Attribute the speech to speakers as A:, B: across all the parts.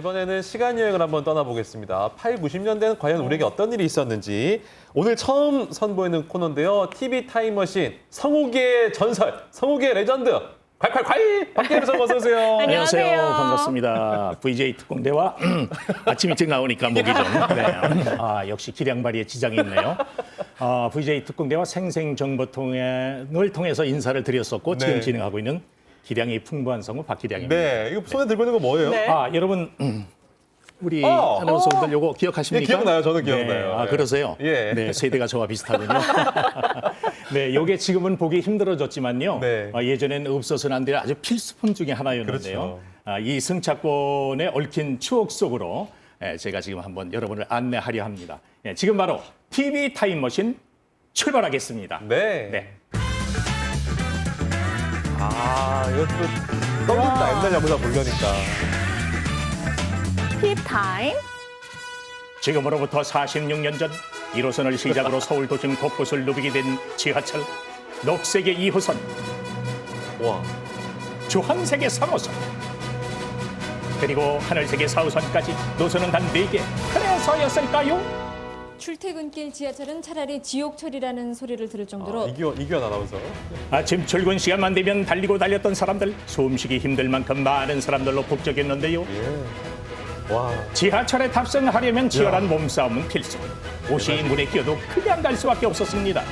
A: 이번에는 시간 여행을 한번 떠나보겠습니다. 8, 90년대는 과연 우리에게 어떤 일이 있었는지 오늘 처음 선보이는 코너인데요. TV 타임머신 성우계의 전설, 성우계의 레전드 콸콸콸! 박기현 선수 어서 오세요.
B: 안녕하세요. 반갑습니다. VJ 특공대와 아침 일찍 나오니까 목이 좀. 네. 역시 기량발이에 지장이 있네요. VJ 특공대와 생생정보통행을 통해서 인사를 드렸었고
A: 네.
B: 지금 진행하고 있는 기량이 풍부한 성우 박기량입니다.
A: 네, 이거 손에 들고 있는 거 뭐예요?
C: 네.
B: 여러분 우리 아나운서분들 요거 기억하십니까?
A: 네, 기억나요. 저는 기억나요.
B: 네.
A: 네.
B: 그러세요?
A: 예.
B: 네, 세대가 저와 비슷하군요. 네, 요게 지금은 보기 힘들어졌지만요.
A: 네.
B: 예전에는 없어서는 안 될 아주 필수품 중에 하나였는데요.
A: 그렇죠.
B: 이 승차권에 얽힌 추억 속으로 제가 지금 한번 여러분을 안내하려 합니다. 지금 바로 TV 타임머신 출발하겠습니다.
A: 네.
B: 네.
A: 이것도 떠오른다. 옛날 야구다 보려니까.
C: 팁타임.
B: 지금으로부터 46년 전 1호선을 시작으로 서울 도심 곳곳을 누비게 된 지하철 녹색의 2호선,
A: 와.
B: 주황색의 3호선, 그리고 하늘색의 4호선까지 노선은 단 4개. 그래서였을까요?
D: 출퇴근길 지하철은 차라리 지옥철이라는 소리를 들을 정도로
A: 이규현 아나운서.
B: 아침 출근 시간만 되면 달리고 달렸던 사람들, 숨쉬기 힘들 만큼 많은 사람들로 북적였는데요.
A: 예. 와.
B: 지하철에 탑승하려면 치열한 몸싸움은 필수. 옷이 물에 끼어도 그냥 갈 수밖에 없었습니다.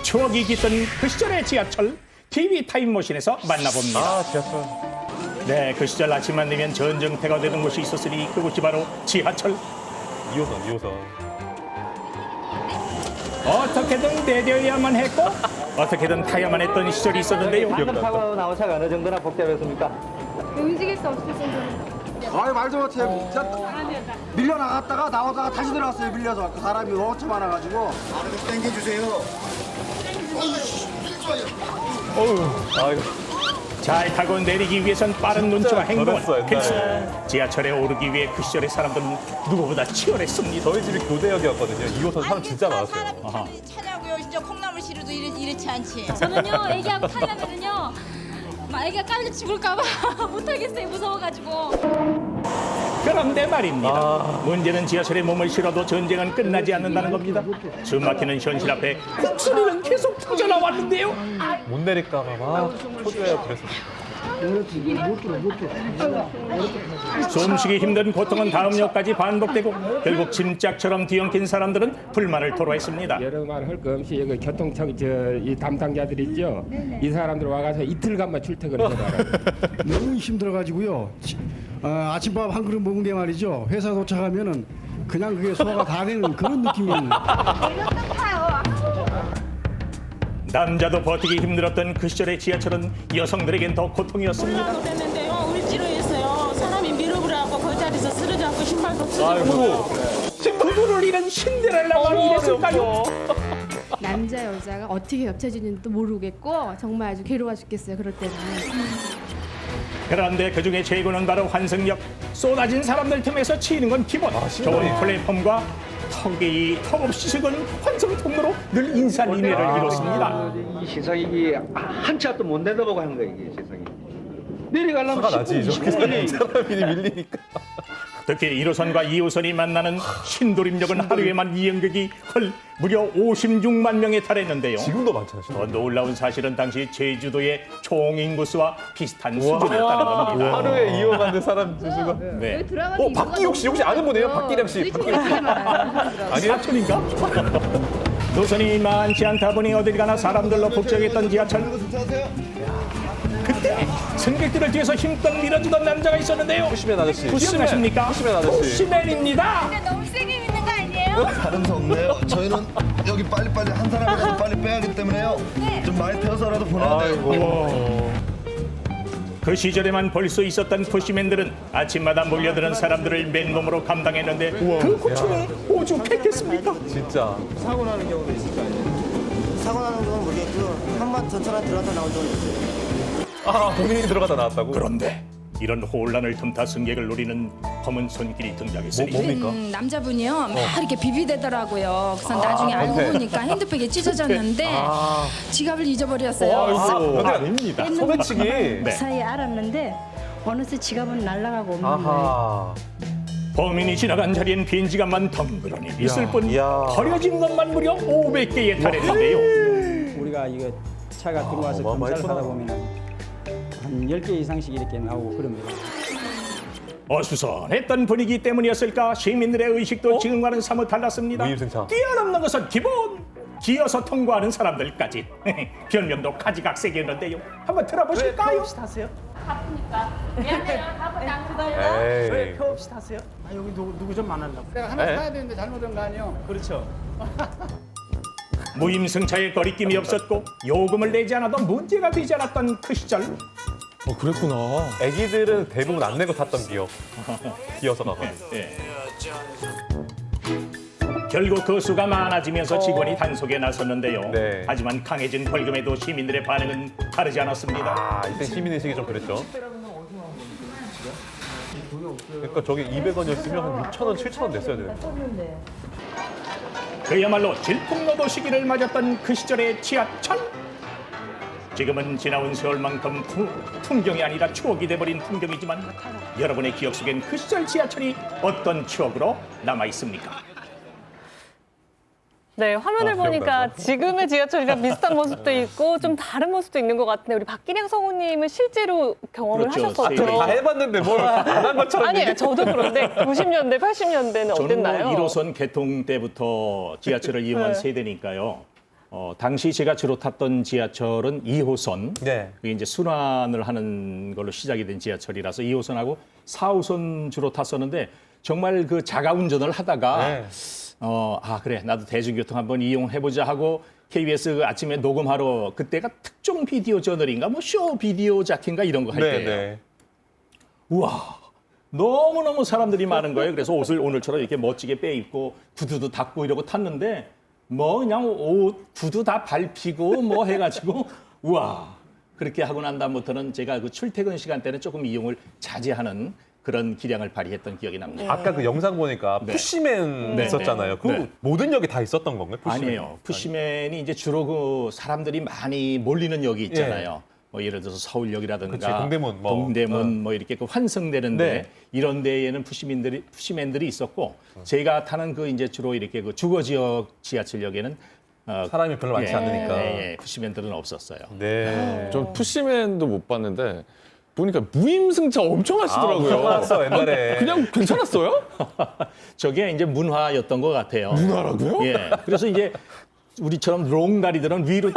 B: 추억이 깃든 그 시절의 지하철 TV 타임머신에서 만나봅니다.
A: 지하철.
B: 네, 그 시절 아침만 되면 전쟁터가 되는 곳이 있었으니 그곳이 바로 지하철.
A: 2호선.
B: 어떻게든 내려야만 했고 어떻게든 타야만 했던 시절이 있었는데요.
E: 방금 타고 나온 차가 어느 정도나 복잡했습니까?
D: 움직일 수 없을 정도로
F: 아유 말도 못해. 밀려 나갔다가 나오다가 다시 들어갔어요. 밀려서 그 사람이 엄청 많아가지고.
B: 잘 타고 내리기 위해선 빠른 눈치와 행동은
A: 저랬어,
B: 필수.
A: 옛날에.
B: 지하철에 오르기 위해 그 시절의 사람들은 누구보다 치열했습니다.
A: 저희 집이 교대역이었거든요. 2호선 사람 진짜 많았어요.
G: 사람이 차냐고요. 진짜 콩나물 시루도 이렇지 않지.
D: 저는요 애기하고 타려면은요 막 애기가 깔려 죽을까봐 못하겠어요 무서워가지고.
B: 그런데 말입니다. 문제는 지하철에 몸을 실어도 전쟁은 끝나지 않는다는 겁니다. 숨막히는 현실 앞에 콧소리는 계속 터져나왔는데요.
A: 못 내릴까봐 막 초조해요. 그랬었어요.
B: 숨쉬기 힘든 고통은 다음 역까지 반복되고 결국 짐짝처럼 뒤엉킨 사람들은 불만을 토로했습니다.
H: 여러 말 할 거 없이 여기 교통청 이 담당자들 있죠. 이 사람들 와가서 이틀간만 출퇴근을 해봐라.
F: 너무 힘들어가지고요. 아침밥 한 그릇 먹은 게 말이죠. 회사 도착하면은 그냥 그게 소화가 다 되는 그런 느낌이에요.
B: 남자도 버티기 힘들었던 그 시절의 지하철은 여성들에겐 더 고통이었습니다.
I: 됐는데요. 우리 찌르했어요. 사람이 밀어버려갖고 그 자리에서 쓰러져갖고 신발도 쓰러지고.
B: 구두를 잃은 신데렐라가 이랬을까요?
J: 남자 여자가 어떻게 겹쳐지는지도 모르겠고 정말 아주 괴로워 죽겠어요. 그럴 때는.
B: 그런데 그중에 최고는 바로 환승역. 쏟아진 사람들 틈에서 치이는 건 기본. 좋은 플랫폼과 턱없이 식은 환승 통로로 늘 인산인해를 이뤘습니다.
E: 이 세상이 이게 한 치 앞도 못 내다보고 하는 거야 이게 세상이. 내려가려면
A: 화가 나지.
E: 10분,
A: 저렇게
E: 20분이
A: 사람이 밀리니까.
B: 특히 1호선과 2호선이 만나는 신도림역은 하루에만 이용객이 무려 56만 명에 달했는데요.
A: 지금도 많잖아요.
B: 더 놀라운 사실은 당시 제주도의 총인구수와 비슷한 수준이었다는 겁니다.
A: 하루에 이용하는 사람 수가.
B: 네.
A: 박기욱 씨 혹시 아는 분이에요? 박기량 씨.
B: 아니 사촌인가? 노선이 많지 않다 보니 어딜 가나 사람들로 북적했던 지하철. 그때 승객들을 뒤에서 힘껏 밀어주던 남자가 있었는데요.
A: 푸시맨 아저씨.
B: 기억나십니까?
A: 푸시맨 아저씨.
B: 푸시맨입니다.
G: 너무 세게 믿는 거 아니에요?
K: 다른 거 없네요. 저희는 여기 빨리빨리 한 사람이라도 빨리 빼야 하기 때문에요. 좀 많이 태워서라도 보내야 돼요.
B: 그 시절에만 볼 수 있었던 푸시맨들은 아침마다 몰려드는 사람들을 맨몸으로 감당했는데 그 고충이 오죽했겠습니까?
A: 진짜.
E: 사고 나는 경우도 있을 거 아니에요. 사고 나는 경우는 모르겠고 한 번 전철에 들어갔다 나온 적은 있어요.
A: 본인이 들어가다 나왔다고?
B: 그런데 이런 혼란을 틈타 승객을 노리는 검은 손길이 등장했으니
A: 뭡니까?
D: 남자분이요 막 이렇게 비비대더라고요. 그래서 나중에 알고
A: 변태.
D: 보니까 핸드백이 찢어졌는데 지갑을 잊어버렸어요.
B: 아닙니다.
A: 소매치기.
B: 네.
I: 사이에 알았는데 어느새 지갑은 날아가고 없는
A: 아하.
B: 범인이 지나간 자리엔 빈 지갑만 덩그러니 있을 뿐
A: 이야.
B: 버려진 것만 무려 500개에 달했는데요.
C: 우리가 이거 차가 들어와서 검사를
A: 어마어마했구나.
C: 하다 보면 한 10개 이상씩 이렇게 나오고 그럽니다.
B: 어수선했던 분위기 때문이었을까 시민들의 의식도 지금과는 사뭇 달랐습니다.
A: 무임승차.
B: 뛰어넘는 것은 기본! 기어서 통과하는 사람들까지 변명도 가지각색이었는데요. 한번 들어보실까요?
A: 에이.
C: 없이 타세요? 아, 여기 누구 좀 만나려고. 내가 하나 사야 되는데 잘못한 거 아니에요? 그렇죠.
B: 무임승차에 거리낌이 없었고 요금을 내지 않아도 문제가 되지 않았던 그 시절
A: 애기들은 대부분 안 내고 탔던 기억. 기어서 가가지고.
B: 예. 결국 그 수가 많아지면서 직원이 단속에 나섰는데요.
A: 네.
B: 하지만 강해진 벌금에도 시민들의 반응은 다르지 않았습니다.
A: 아, 이때 시민의식이 좀 그랬죠. 그러니까 저게 200원이었으면 한 6,000원, 7,000원 냈어야 되는데.
B: 그야말로 질풍노도 시기를 맞았던 그 시절의 지하철. 지금은 지나온 세월만큼 풍경이 아니라 추억이 돼버린 풍경이지만 여러분의 기억 속엔 그 시절 지하철이 어떤 추억으로 남아 있습니까?
L: 네, 화면을 보니까
A: 기억나죠?
L: 지금의 지하철이랑 비슷한 모습도 있고 좀 다른 모습도 있는 것 같은데 우리 박기량 성우님은 실제로 경험을
B: 그렇죠.
L: 하셨었죠.
A: 다 해봤는데 뭘 안 한 것처럼.
L: 아니에요, 저도 그런데 90년대, 80년대는
B: 저는 뭐
L: 어땠나요?
B: 1호선 개통 때부터 지하철을 이용한
L: 네.
B: 세대니까요. 당시 제가 주로 탔던 지하철은 2호선.
A: 네.
B: 그게 이제 순환을 하는 걸로 시작이 된 지하철이라서 2호선하고 4호선 주로 탔었는데 정말 그 자가 운전을 하다가
A: 네.
B: 그래 나도 대중교통 한번 이용해보자 하고 KBS 그 아침에 녹음하러 그때가 특종 비디오 저널인가 뭐 쇼 비디오 자켓인가 이런 거 할
A: 네,
B: 때예요.
A: 네.
B: 우와 너무너무 사람들이 많은 거예요. 그래서 옷을 오늘처럼 이렇게 멋지게 빼입고 구두도 닦고 이러고 탔는데 뭐 그냥 옷 구두 다 밟히고 뭐 해가지고 우와 그렇게 하고 난 다음부터는 제가 그 출퇴근 시간 때는 조금 이용을 자제하는 그런 기량을 발휘했던 기억이 납니다.
A: 아까 그 영상 보니까
B: 네.
A: 푸시맨
B: 네,
A: 있었잖아요.
B: 네.
A: 그
B: 네.
A: 모든 역이 다 있었던 건가요? 푸시맨?
B: 아니에요. 푸시맨이 이제 주로 그 사람들이 많이 몰리는 역이 있잖아요. 뭐 예를 들어서 서울역이라든가
A: 그치, 동대문 뭐.
B: 동대문 뭐 이렇게 그 환승되는데
A: 네.
B: 이런 데에는 푸시맨들이 있었고 제가 타는 그 이제 주로 이렇게 그 주거 지역 지하철역에는
A: 사람이 별로 많지 않으니까.
B: 푸시맨들은 없었어요.
A: 네.
M: 전 푸시맨도 못 봤는데 보니까 무임승차 엄청 하시더라고요.
A: 괜찮았어, 옛날에.
M: 그냥 괜찮았어요?
B: 저게 이제 문화였던 것 같아요.
M: 문화라고요?
B: 예. 그래서 이제 우리처럼 롱다리들은 위로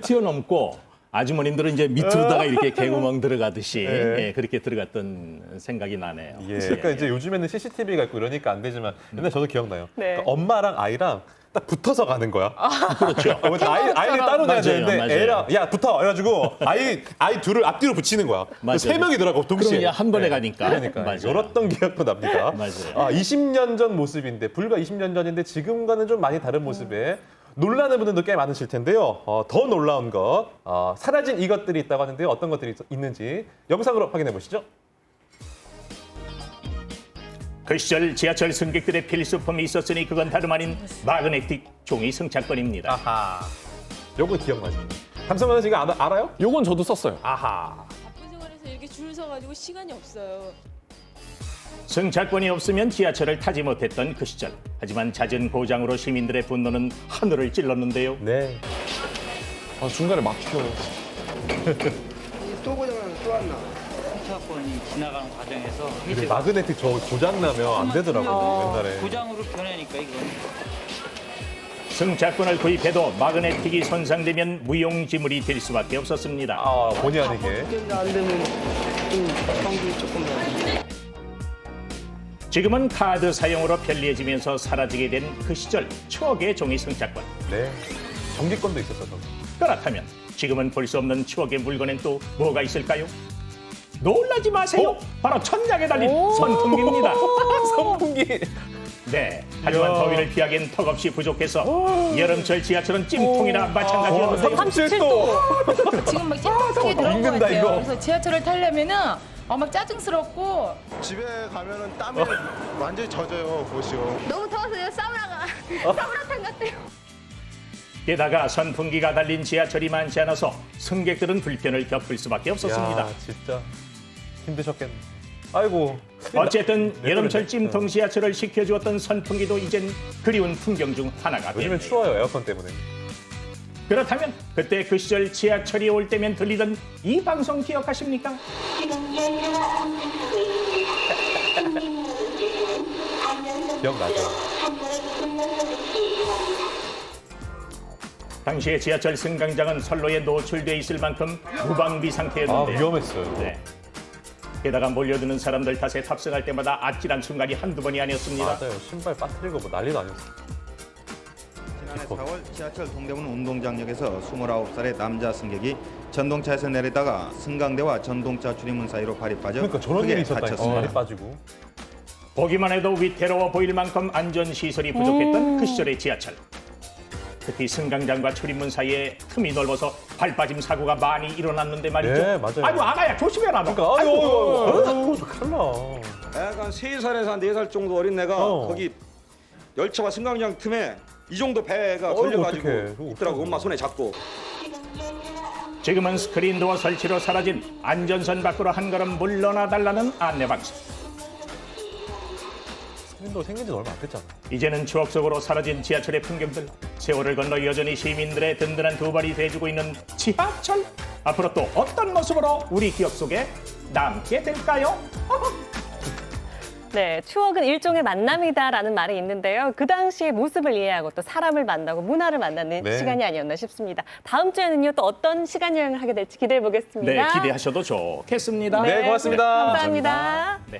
B: 튀어넘고 아주머님들은 이제 밑으로다가 이렇게 개구멍 들어가듯이
A: 네.
B: 예, 그렇게 들어갔던 생각이 나네요.
A: 예. 그러니까 이제 요즘에는 CCTV가 있고 이러니까 안 되지만 옛날 저도 기억나요.
L: 네.
A: 그러니까 엄마랑 아이랑 딱 붙어서 가는 거야.
B: 그렇죠.
A: 아이를 따로 내야
B: 맞아요,
A: 되는데
B: 맞아요.
A: 애랑 야 붙어 해가지고 아이 둘을 앞뒤로 붙이는 거야.
B: 맞아요.
A: 세 명이더라고 동시에.
B: 그럼 이제 한 번에 가니까.
A: 그러니까
B: 맞아요.
A: 열었던 기억도 납니다.
B: 맞아요.
A: 20년 전 모습인데 불과 20년 전인데 지금과는 좀 많이 다른 모습에 놀라는 분들도 꽤 많으실 텐데요. 더 놀라운 것 사라진 이것들이 있다고 하는데요. 어떤 것들이 있는지 영상으로 확인해 보시죠.
B: 그 시절 지하철 승객들의 필수품이 있었으니 그건 다름 아닌 마그네틱 종이 승차권입니다.
A: 아하. 요거 기억나지? 감성관은 지금 알아요?
M: 요건 저도 썼어요.
A: 아하.
I: 바쁜 생활에서 이렇게 줄 서가지고 시간이 없어요.
B: 승차권이 없으면 지하철을 타지 못했던 그 시절. 하지만 잦은 고장으로 시민들의 분노는 하늘을 찔렀는데요.
A: 네.
M: 중간에 막혀.
E: 또 고장나면 또 왔나?
C: 승차권이 지나가는 과정에서
A: 근데 마그네틱 저 고장 나면 안 되더라고요. 옛날에.
C: 고장으로 변하니까 이건.
B: 승차권을 구입해도 마그네틱이 손상되면 무용지물이 될 수밖에 없었습니다.
A: 본의 아니게.
C: 안 되면 좀 성질이 조금
B: 지금은 카드 사용으로 편리해지면서 사라지게 된 그 시절 추억의 종이 승차권.
A: 네. 정기권도 있었어.
B: 그렇다면 지금은 볼 수 없는 추억의 물건엔 또 뭐가 있을까요? 놀라지 마세요. 바로 천장에 달린 선풍기입니다.
A: 선풍기.
B: 네, 하지만 더위를 피하기엔 턱없이 부족해서 여름철 지하철은 찜통이나 마찬가지였는데요.
L: 37도.
G: 지금 막 찜통에 들어온 것
A: 익는다,
G: 같아요.
A: 이거.
G: 그래서 지하철을 타려면은 막 짜증스럽고
K: 집에 가면은 땀에 완전히 젖어요, 보시오.
D: 너무 더워서요. 사우나탕 같아요.
B: 게다가 선풍기가 달린 지하철이 많지 않아서 승객들은 불편을 겪을 수밖에 없었습니다.
A: 야, 진짜 힘드셨겠네. 아이고.
B: 어쨌든 여름철 찜통 지하철을 시켜주었던 선풍기도 이젠 그리운 풍경 중 하나가
A: 요즘엔
B: 됐네요.
A: 추워요, 에어컨 때문에.
B: 그렇다면 그때 그 시절 지하철이 올 때면 들리던 이 방송 기억하십니까?
A: 기억나죠?
B: 당시에 지하철 승강장은 선로에 노출돼 있을 만큼 무방비
A: 아,
B: 상태였는데요.
A: 위험했어요.
B: 네. 게다가 몰려드는 사람들 탓에 탑승할 때마다 아찔한 순간이 한두 번이 아니었습니다.
A: 맞아요. 신발 빠뜨리고 뭐 난리도 아니었어요.
N: 지난해 4월 지하철 동대문 운동장역에서 29살의 남자 승객이 전동차에서 내리다가 승강대와 전동차 출입문 사이로 발이 빠져
A: 그러니까 저런
N: 크게
A: 일이 있었다니까.
N: 다쳤습니다.
A: 발이 빠지고.
B: 보기만 해도 위태로워 보일 만큼 안전시설이 부족했던 그 시절의 지하철. 특히 승강장과 출입문 사이에 틈이 넓어서 발 빠짐 사고가 많이 일어났는데 말이죠.
A: 네, 맞아요.
B: 아이고 아가야 조심해라 너.
A: 그러니까 아이고, 큰일 나.
E: 약간 3살에서 한 4살 정도 어린 애가 거기 열차와 승강장 틈에 이 정도 배가
A: 어이구,
E: 걸려가지고
A: 어떡해.
E: 있더라고. 엄마 손에 잡고.
B: 지금은 스크린도어 설치로 사라진 안전선 밖으로 한 걸음 물러나 달라는 안내 방송.
A: 스크린도 생긴 지 얼마 안 됐잖아.
B: 이제는 추억 속으로 사라진 지하철의 풍경들. 세월을 건너 여전히 시민들의 든든한 두 발이 돼주고 있는 지하철. 앞으로 또 어떤 모습으로 우리 기억 속에 남게 될까요?
L: 네, 추억은 일종의 만남이다라는 말이 있는데요. 그 당시의 모습을 이해하고 또 사람을 만나고 문화를 만나는
A: 네.
L: 시간이 아니었나 싶습니다. 다음 주에는요, 또 어떤 시간 여행을 하게 될지 기대해 보겠습니다.
B: 네, 기대하셔도 좋겠습니다.
A: 네, 고맙습니다.
L: 감사합니다.
B: 네.